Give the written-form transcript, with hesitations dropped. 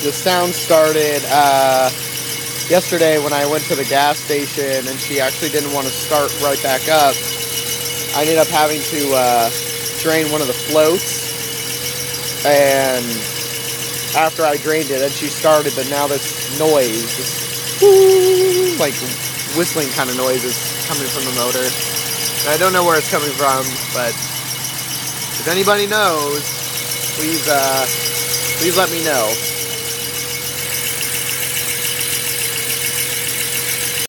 the sound started yesterday when I went to the gas station, and she actually didn't want to start right back up. I ended up having to drain one of the floats, and after I drained it, and she started, but now this noise, this like whistling kind of noise is coming from the motor. And I don't know where it's coming from, but if anybody knows, please let me know.